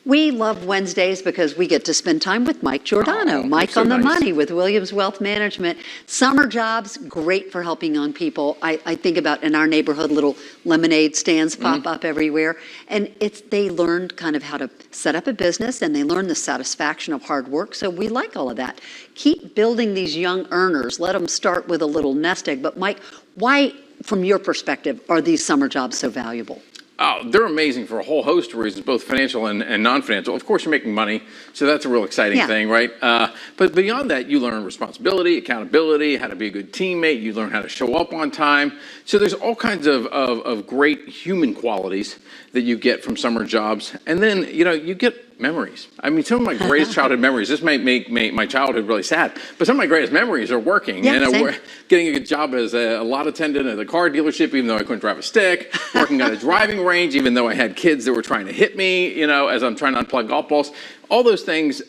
We love Wednesdays because we get to spend time with Mike Giordano. Mike so on the nice. Money with Williams Wealth Management. Summer jobs, great for helping young people. I think about in our neighborhood, little lemonade stands pop up everywhere. And they learned kind of how to set up a business, and they learn the satisfaction of hard work. So we like all of that. Keep building these young earners. Let them start with a little nest egg. But Mike, why, from your perspective, are these summer jobs so valuable? Oh, they're amazing for a whole host of reasons, both financial and non-financial. Of course, you're making money, so that's a real exciting thing, right? But beyond that, you learn responsibility, accountability, how to be a good teammate. You learn how to show up on time. So there's all kinds of great human qualities that you get from summer jobs. And then, you get memories. I mean, some of my greatest childhood memories, this might make my childhood really sad, but some of my greatest memories are working. Getting a good job as a lot attendant at a car dealership, even though I couldn't drive a stick, working at a driving range, even though I had kids that were trying to hit me, as I'm trying to unplug golf balls. All those things,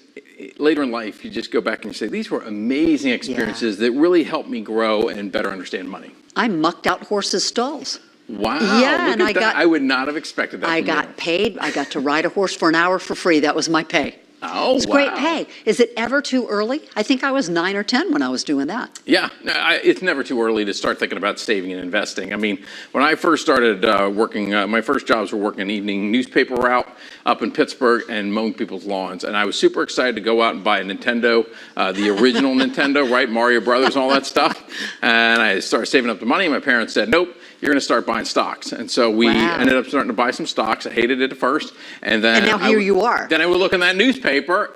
later in life, you just go back and you say, these were amazing experiences that really helped me grow and better understand money. I mucked out horses' stalls. Wow. Yeah, and I would not have expected that. I got paid. I got to ride a horse for an hour for free. That was my pay. Oh, it's great pay. Is it ever too early? I think I was 9 or 10 when I was doing that. Yeah, it's never too early to start thinking about saving and investing. I mean, when I first started working, my first jobs were working an evening newspaper route up in Pittsburgh and mowing people's lawns. And I was super excited to go out and buy a Nintendo, the original Nintendo, right? Mario Brothers and all that stuff. And I started saving up the money. My parents said, nope, you're going to start buying stocks. And so we ended up starting to buy some stocks. I hated it at first. And now here you are. Then I would look in that newspaper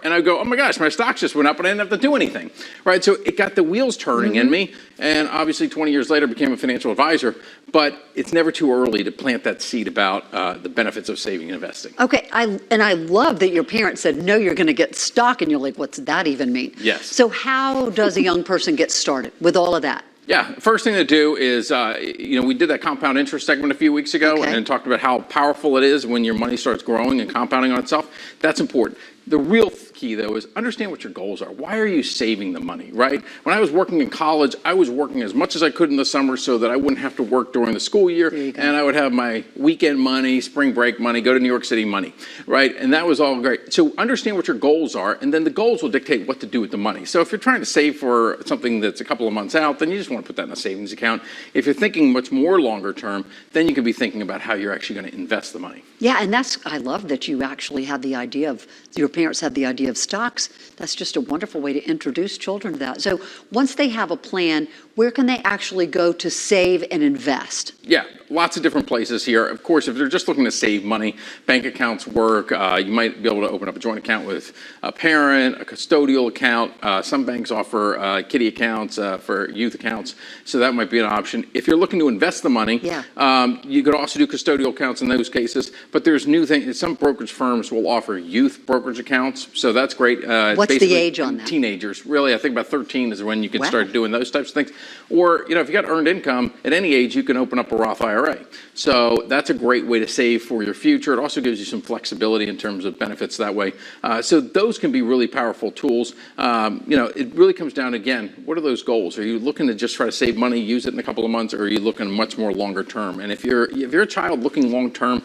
and I'd go, oh my gosh, my stocks just went up and I didn't have to do anything. Right? So it got the wheels turning in me. And obviously 20 years later became a financial advisor. But it's never too early to plant that seed about the benefits of saving and investing. Okay. I love that your parents said, no, you're going to get stock. And you're like, what's that even mean? Yes. So how does a young person get started with all of that? Yeah, first thing to do is, we did that compound interest segment a few weeks ago and talked about how powerful it is when your money starts growing and compounding on itself. That's important. The real key, though, is understand what your goals are. Why are you saving the money, right? When I was working in college, I was working as much as I could in the summer so that I wouldn't have to work during the school year, and I would have my weekend money, spring break money, go to New York City money, right? And that was all great. So understand what your goals are, and then the goals will dictate what to do with the money. So if you're trying to save for something that's a couple of months out, then you just want to put that in a savings account. If you're thinking much more longer term, then you can be thinking about how you're actually going to invest the money. Yeah, and I love that you actually had the idea of, your parents had the idea of stocks. That's just a wonderful way to introduce children to that. So once they have a plan, where can they actually go to save and invest? Yeah, lots of different places here. Of course, if they're just looking to save money, bank accounts work. You might be able to open up a joint account with a parent, a custodial account. Some banks offer kiddie accounts for youth accounts, so that might be an option. If you're looking to invest the money, you could also do custodial accounts in those cases, but there's new things. Some brokerage firms will offer youth brokerage accounts, so that's great. What's the age on that? Teenagers. Really, I think about 13 is when you can start doing those types of things. Or, if you got earned income, at any age, you can open up a Roth IRA. So that's a great way to save for your future. It also gives you some flexibility in terms of benefits that way. So those can be really powerful tools. It really comes down, again, what are those goals? Are you looking to just try to save money, use it in a couple of months, or are you looking much more longer term? And if you're a child looking long term,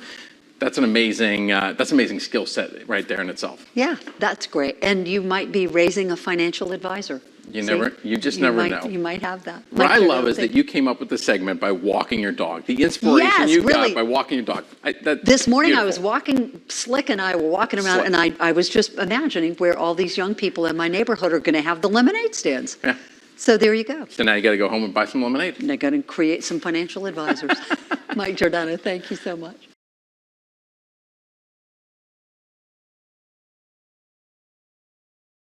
that's an amazing skill set right there in itself. Yeah, that's great. And you might be raising a financial advisor. You just never know. You might have that. What I love is that you came up with the segment by walking your dog. The inspiration you got by walking your dog. This morning I was walking, Slick and I were walking around, and I was just imagining where all these young people in my neighborhood are going to have the lemonade stands. Yeah. So there you go. So now you got to go home and buy some lemonade. And they're going to create some financial advisors. Mike Giordano, thank you so much.